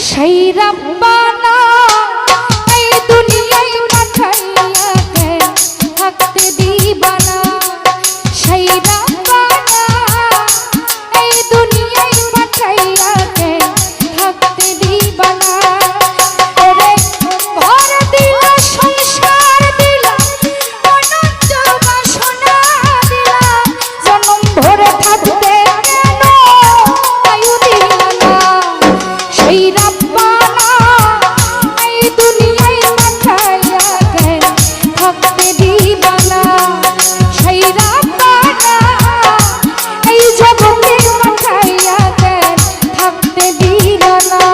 সেই রব্বানা এই দুনিয়ায় পাঠাইয়া কেন থাকতে দিবা না সেই রব্বানা এই দুনিয়ায় পাঠাইয়া কেন থাকতে দিবা না ওরে ঘর দিলা সংসার দিলা অনন্ত বাসনা দিলা জনম ভরে থাকতে কেন আয়ু দিলা না সেই রব্বানা এই দুনিয়ায় পাঠাইয়া কেন থাকতে দিবা না সেই রব্বানা এই জগতে পাঠাইয়া কেন থাকতে দিলা না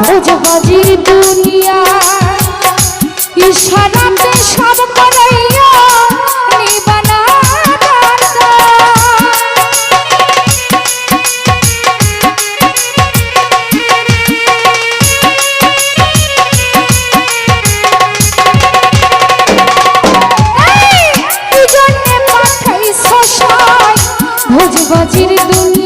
ভোজবাজির দুনিয়া ইশারাতে সব করাইয়া নিবানা এই জন্যে পাঠাইছ ভোজবাজির দুনিয়া